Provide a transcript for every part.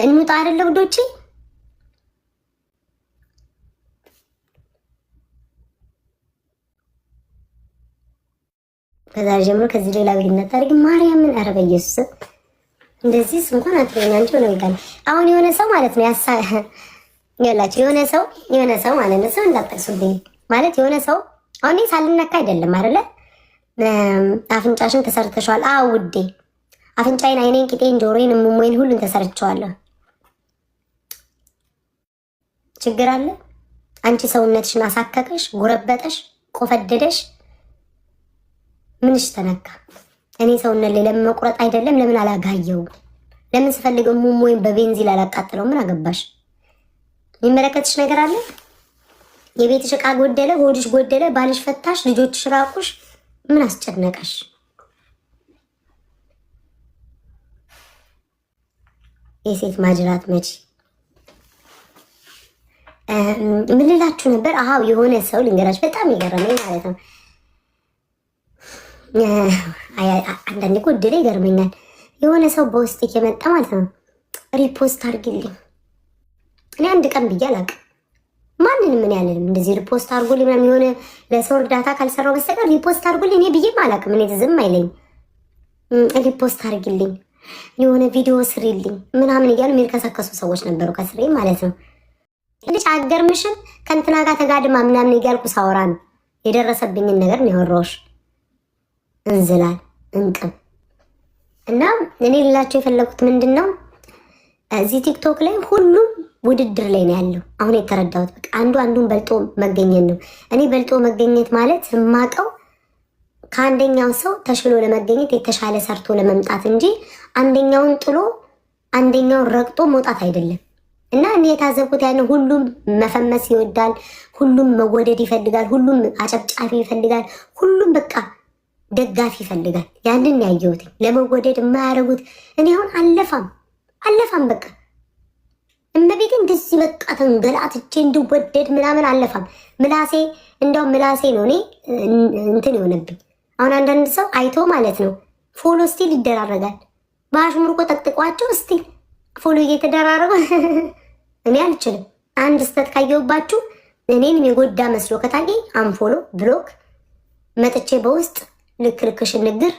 እንውጣ አይደለ ውዶቼ? ከዛ ጀምሮ ከዚህ ሌላ ግንኙነት አድርግ ማርያምን። ኧረ በኢየሱስ እንደዚህስ እንኳን አትበኛ እንጂ ነው ይላል። አሁን የሆነ ሰው ማለት ነው ያላችሁ የሆነ ሰው ማለት ነው ሰው እንዳጠቅሱልኝ ማለት የሆነ ሰው አሁን ሳልነካ አይደለም አይደለ? አፍንጫሽን ተሰርተሻል። አዎ ውዴ፣ አፍንጫዬን፣ አይኔን፣ ቂጤን፣ ጆሮዬን፣ ሙሙዬን ሁሉን ተሰርቸዋለሁ። ችግር አለ? አንቺ ሰውነትሽን አሳከከሽ፣ ጎረበጠሽ፣ ቆፈደደሽ፣ ምንሽ ተነካ? እኔ ሰውነት ላይ ለምን መቁረጥ አይደለም ለምን አላጋየው? ለምን ስፈልገው ሙሙዬን በቤንዚን አላቃጥለው? ምን አገባሽ? የሚመለከትሽ ነገር አለ? የቤትሽ ዕቃ ጎደለ፣ ሆድሽ ጎደለ፣ ባልሽ ፈታሽ፣ ልጆችሽ ራቁሽ፣ ምን አስጨነቀሽ? የሴት ማጅራት መቼ ምን ልላችሁ ነበር? አሃው የሆነ ሰው ልንገራችሁ፣ በጣም ይገርመኝ ማለት ነው። አንዳንዴ ጎደለ ይገርመኛል። የሆነ ሰው በውስጥ እየመጣ ማለት ነው ሪፖስት አድርግልኝ። እኔ አንድ ቀን ብዬ አላውቅም ማንንም ምን ያለንም እንደዚህ ሪፖስት አድርጉልኝ ምናምን የሆነ ለሰው እርዳታ ካልሰራው በስተቀር ሪፖስት አድርጉልኝ እኔ ብዬም አላውቅም። እኔ ዝም አይለኝ። ሪፖስት አድርግልኝ፣ የሆነ ቪዲዮ ስሪልኝ ምናምን እያሉ የሚልከሰከሱ ሰዎች ነበሩ ከስሬ ማለት ነው። ልጅ አገርምሽን ከእንትና ጋር ተጋድማ ምናምን እያልኩ ሳወራ ነው የደረሰብኝን ነገር ነው ያወራሁሽ። እንዝላል እንቅም እና እኔ ልላቸው የፈለጉት ምንድን ነው እዚህ ቲክቶክ ላይ ሁሉም ውድድር ላይ ነው ያለው። አሁን የተረዳሁት በቃ አንዱ አንዱን በልጦ መገኘት ነው። እኔ በልጦ መገኘት ማለት የማውቀው ከአንደኛው ሰው ተሽሎ ለመገኘት የተሻለ ሰርቶ ለመምጣት እንጂ አንደኛውን ጥሎ አንደኛውን ረግጦ መውጣት አይደለም። እና እኔ የታዘብኩት ያለው ሁሉም መፈመስ ይወዳል፣ ሁሉም መወደድ ይፈልጋል፣ ሁሉም አጨብጫቢ ይፈልጋል፣ ሁሉም በቃ ደጋፊ ይፈልጋል። ያንን ያየሁት ለመወደድ የማያደርጉት እኔ አሁን አለፋም በቃ እመቤቴ እንደዚህ በቃ ተንገላትቼ እንድወደድ ምናምን አለፋም። ምላሴ እንደውም ምላሴ ነው እኔ እንትን የሆነብኝ። አሁን አንዳንድ ሰው አይቶ ማለት ነው ፎሎ ስቲል ይደራረጋል። በአሽሙር እኮ ጠቅጥቋቸው ስቲል ፎሎ እየተደራረጉ እኔ አልችልም። አንድ ስተት ካየሁባችሁ እኔን የጎዳ መስሎ ከታየኝ አንፎሎ ብሎክ መጥቼ በውስጥ ልክልክሽን ንግር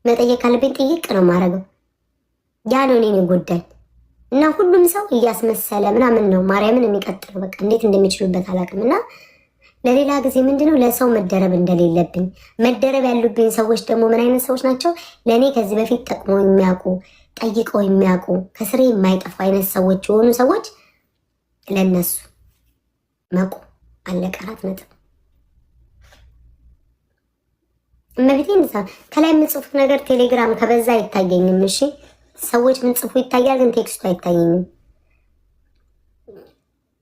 መጠየቅ ካለብኝ ጥይቅ ነው ማድረገው። ያ ነው እኔን የጎዳኝ። እና ሁሉም ሰው እያስመሰለ ምናምን ነው ማርያምን የሚቀጥለው። በቃ እንዴት እንደሚችሉበት አላውቅም። እና ለሌላ ጊዜ ምንድነው ለሰው መደረብ እንደሌለብኝ መደረብ ያሉብኝ ሰዎች ደግሞ ምን አይነት ሰዎች ናቸው? ለእኔ ከዚህ በፊት ጠቅሞ የሚያውቁ ጠይቀው የሚያውቁ ከስሬ የማይጠፉ አይነት ሰዎች የሆኑ ሰዎች ለነሱ መቁ አለቀ። አራት ነጥብ። እመቤቴ ከላይ የምጽፉት ነገር ቴሌግራም ከበዛ አይታየኝም። እሺ ሰዎች ምን ጽፉ ይታያል፣ ግን ቴክስቱ አይታየኝም።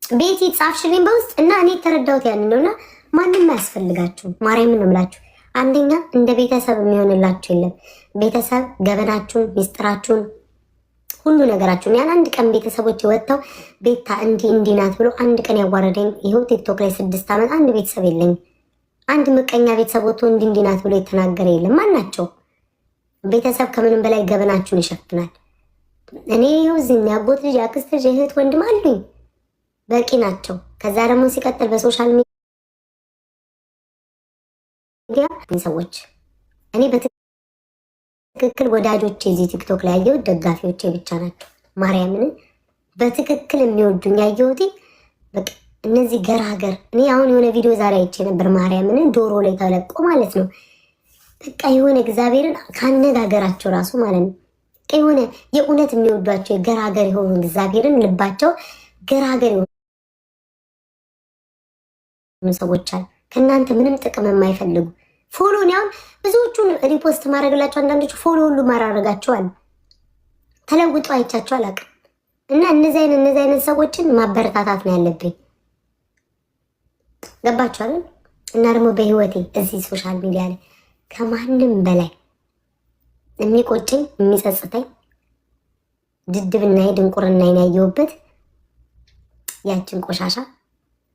ቤቲ ጻፍሽልኝ በውስጥ እና እኔ የተረዳሁት ያንን ነውና ማንም አያስፈልጋችሁም። ማርያምን ነው የምላችሁ። አንደኛ እንደ ቤተሰብ የሚሆንላችሁ የለም። ቤተሰብ ገበናችሁን፣ ሚስጥራችሁን፣ ሁሉ ነገራችሁን ያን አንድ ቀን ቤተሰቦች ወጥተው ቤታ እንዲህ ናት ብሎ አንድ ቀን ያዋረደኝ ይኸው ቲክቶክ ላይ 6 ዓመት አንድ ቤተሰብ የለኝም። አንድ ምቀኛ ቤተሰብ ወጥቶ እንዲህ ናት ብሎ የተናገረ የለም። ማናቸው? ቤተሰብ ከምንም በላይ ገበናችሁን ይሸፍናል። እኔ ይኸው እዚህ ያጎት ልጅ፣ አክስት ልጅ፣ እህት ወንድም አሉኝ፣ በቂ ናቸው። ከዛ ደግሞ ሲቀጥል በሶሻል ሚዲያ ሰዎች እኔ በትክክል ወዳጆቼ እዚህ ቲክቶክ ላይ ያየሁት ደጋፊዎቼ ብቻ ናቸው። ማርያምን በትክክል የሚወዱኝ ያየሁት በቃ እነዚህ ገራገር። እኔ አሁን የሆነ ቪዲዮ ዛሬ አይቼ ነበር። ማርያምን ዶሮ ላይ ተለቆ ማለት ነው በቃ የሆነ እግዚአብሔርን ካነጋገራቸው ራሱ ማለት ነው የሆነ የእውነት የሚወዷቸው ገራገር የሆኑ እግዚአብሔርን ልባቸው ገራገር የሆኑ ሰዎች አሉ። ከእናንተ ምንም ጥቅም የማይፈልጉ ፎሎ ያውን ብዙዎቹን ሪፖስት ማድረግላቸው አንዳንዶቹ ፎሎ ሁሉ ማራረጋቸዋል። ተለውጦ አይቻቸው አላውቅም። እና እነዚህ አይነት ሰዎችን ማበረታታት ነው ያለብኝ። ገባችኋል? እና ደግሞ በህይወቴ እዚህ ሶሻል ሚዲያ ላይ ከማንም በላይ የሚቆጨኝ የሚጸጽተኝ ድድብናዬ ድንቁርናዬን ያየሁበት ያችን ቆሻሻ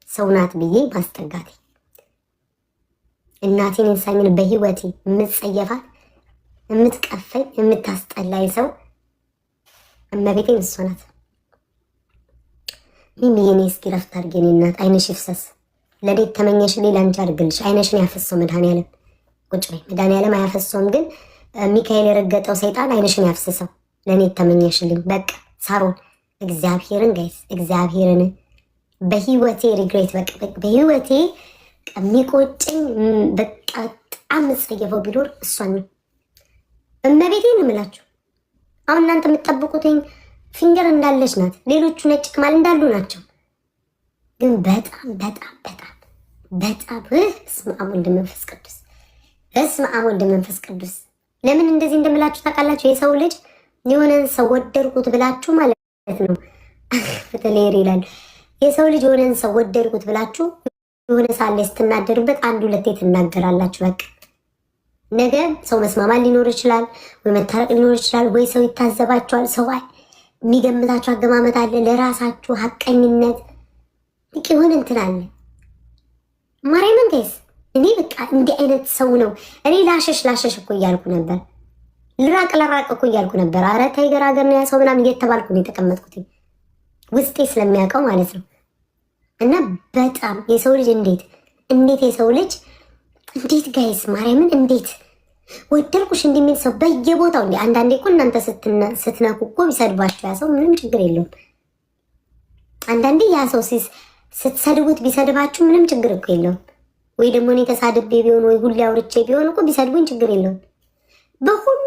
ሰው ናት ብዬ ማስጠጋቴ። እናቴን እንሳኝን በህይወቴ የምትጸየፋት የምትቀፈኝ የምታስጠላኝ ሰው እመቤቴን እሷ ናት። ሚሚዬ እስኪ ረፍት አድርጌ እናት አይነሽ ይፍሰስ። ለዴት ተመኘሽ ሌላንቺ አድርግልሽ። አይነሽን ያፈሰው መድኃኒዓለም ቁጭ በይ። መድኃኒዓለም አያፈሰውም፣ ግን ሚካኤል የረገጠው ሰይጣን አይነሽን ያፍስሰው። ለእኔ ተመኘሽልኝ በቃ ሳሮን። እግዚአብሔርን ጋይስ እግዚአብሔርን በህይወቴ ሪግሬት በቃ በህይወቴ የሚቆጭኝ በቃ በጣም ምጸየፈው ቢኖር እሷን ነው። እመቤቴን እምላችሁ አሁን እናንተ የምትጠብቁትኝ ፊንገር እንዳለች ናት፣ ሌሎቹ ነጭ ቅማል እንዳሉ ናቸው። ግን በጣም በጣም በጣም በጣም በስመ አብ ወልድ መንፈስ ቅዱስ፣ በስመ አብ ወልድ መንፈስ ቅዱስ። ለምን እንደዚህ እንደምላችሁ ታውቃላችሁ? የሰው ልጅ የሆነን ሰው ወደድኩት ብላችሁ ማለት ነው በተለይ ይላል የሰው ልጅ የሆነን ሰው ወደድኩት ብላችሁ የሆነ ሳለ ስትናደዱበት አንድ ሁለቴ ትናገራላችሁ። በቃ ነገ ሰው መስማማት ሊኖር ይችላል፣ ወይ መታረቅ ሊኖር ይችላል፣ ወይ ሰው ይታዘባችኋል። ሰው የሚገምታችሁ አገማመት አለ፣ ለራሳችሁ ሀቀኝነት የሆነ እንትን አለ። ማርያምን ጋይስ እኔ በቃ እንዲህ አይነት ሰው ነው። እኔ ላሸሽ እኮ እያልኩ ነበር፣ ልራቅ እኮ እያልኩ ነበር። ኧረ ተይ ገራገር ነው ያ ሰው ምናምን እየተባልኩ ነው የተቀመጥኩት፣ ውስጤ ስለሚያውቀው ማለት ነው። እና በጣም የሰው ልጅ እንዴት የሰው ልጅ እንዴት ጋይስ ማርያምን እንዴት ወደድኩሽ እንደሚል ሰው በየቦታው እንዴ! አንዳንዴ እኮ እናንተ ስትነኩ እኮ ቢሰድባችሁ ያ ሰው ምንም ችግር የለውም። አንዳንዴ ያ ሰው ስትሰድቡት ቢሰድባችሁ ምንም ችግር እኮ የለውም። ወይ ደግሞ እኔ ተሳድቤ ቢሆን ወይ ሁሌ አውርቼ ቢሆን እኮ ቢሰድቡኝ ችግር የለውም። በሁሉ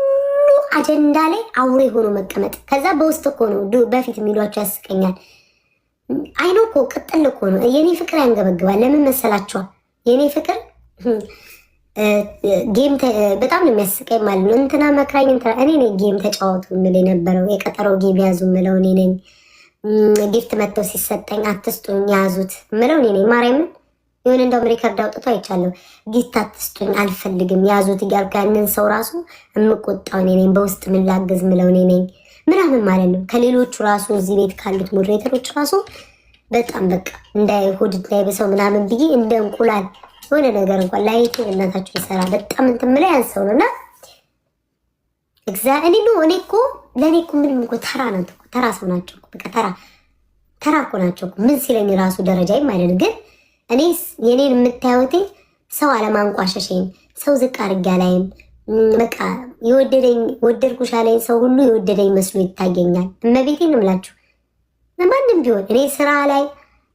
አጀንዳ ላይ አውሬ ሆኖ መቀመጥ። ከዛ በውስጥ እኮ ነው በፊት የሚሏቸው ያስቀኛል። አይኖ እኮ ቅጥል እኮ ነው። የኔ ፍቅር ያንገበግባል። ለምን መሰላችኋል? የኔ ፍቅር ጌም በጣም ነው የሚያስቀኝ ማለት ነው። እንትና መክራኝ እኔ ነኝ ጌም ተጫወቱ የምል የነበረው፣ የቀጠሮ ጌም ያዙ የምለው እኔ ነኝ። ጊፍት መጥተው ሲሰጠኝ አትስጡኝ ያዙት የምለው እኔ ነኝ። ማርያምን የሆነ እንደውም ሪከርድ አውጥቶ አይቻለሁ። ጊፍት አትስጡኝ አልፈልግም ያዙት እያልኩ ያንን ሰው ራሱ የምቆጣው እኔ ነኝ። በውስጥ ምላገዝ ምለው እኔ ነኝ ምናምን ማለት ነው። ከሌሎቹ ራሱ እዚህ ቤት ካሉት ሞዴሬተሮች ራሱ በጣም በቃ እንዳይሆድ እንዳይብሰው ምናምን ብዬ እንደ እንቁላል የሆነ ነገር እንኳን ላይቱ እናታችሁ ይሰራ በጣም እንትን ምላ ያንሰው ነው። እና እኔ እኮ ለእኔ እኮ ምንም እኮ ተራ ናት እኮ ተራ ሰው ናቸው በቃ ተራ እኮ ናቸው። ምን ሲለኝ ራሱ ደረጃይም አይደል። ግን እኔ የኔን የምታዩት ሰው አለማንቋሸሸኝ፣ ሰው ዝቅ አድርጌ አላይም። በቃ ወደድኩሽ ያለኝ ሰው ሁሉ የወደደኝ መስሎ ይታየኛል። እመቤቴን እምላችሁ ለማንም ቢሆን እኔ ስራ ላይ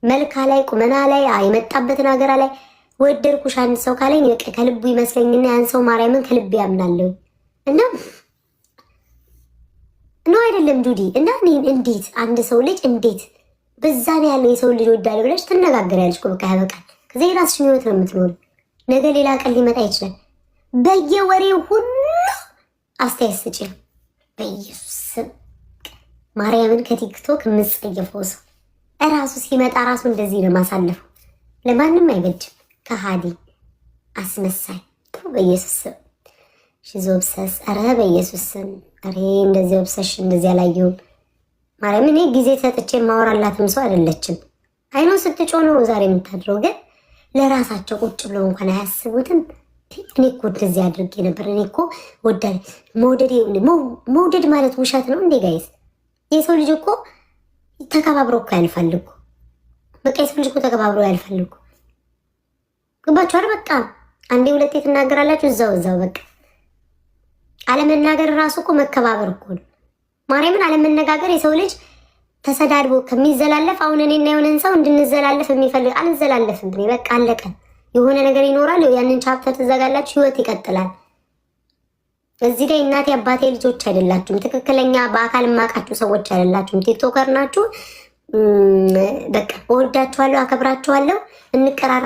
መልካ ላይ ቁመና ላይ የመጣበትን ሀገር ላይ ወደድኩሽ አንድ ሰው ካለኝ ከልቡ ይመስለኝና ያን ሰው ማርያምን ከልብ ያምናለሁ። እና ነው አይደለም ዱዲ? እና እንዴት አንድ ሰው ልጅ እንዴት በዛ ነው ያለው የሰው ልጅ ወዳለ ብለሽ ትነጋገሪያለሽ እኮ በቃ ያበቃል። ከዛ የራስሽን ህይወት ነው የምትኖር። ነገ ሌላ ቀን ሊመጣ ይችላል። በየወሬው ሁሉ አስተያየት ስጪ። በኢየሱስ ማርያምን ከቲክቶክ የምትጸየፈው ሰው እራሱ ሲመጣ ራሱ እንደዚህ ነው ማሳለፈው። ለማንም አይበጅም። ከሃዲ አስመሳይ በኢየሱስ ሽዞ ብሰስ ኧረ በኢየሱስ ኧረ እንደዚህ ወብሰሽ እንደዚህ አላየሁም። ማርያም እኔ ጊዜ ሰጥቼ ማወራላትም ሰው አይደለችም። አይኖ ስትጮ ነው ዛሬ የምታድረው። ግን ለራሳቸው ቁጭ ብለው እንኳን አያስቡትም። እኔ እኮ እንደዚህ አድርጌ ነበር። እኔ እኮ መውደድ ማለት ውሸት ነው እንዴ ጋይስ? የሰው ልጅ እኮ ተከባብሮ እኮ ያልፈልጉ። በቃ የሰው ልጅ እኮ ተከባብሮ ያልፈልጉ። ግባችኋል? በቃ አንዴ ሁለቴ ትናገራላችሁ፣ እዛው በቃ አለመናገር ራሱ እኮ መከባበር እኮ ነው። ማርያምን አለመነጋገር የሰው ልጅ ተሰዳድቦ ከሚዘላለፍ አሁን እኔና የሆነን ሰው እንድንዘላለፍ የሚፈልግ አልዘላለፍም። በቃ አለቀ። የሆነ ነገር ይኖራል። ያንን ቻፕተር ትዘጋላችሁ፣ ህይወት ይቀጥላል። እዚህ ላይ እናቴ አባቴ ልጆች አይደላችሁም። ትክክለኛ በአካል የማውቃችሁ ሰዎች አይደላችሁም። ቲክቶከር ናችሁ። በቃ እወዳችኋለሁ፣ አከብራችኋለሁ፣ እንቀራረ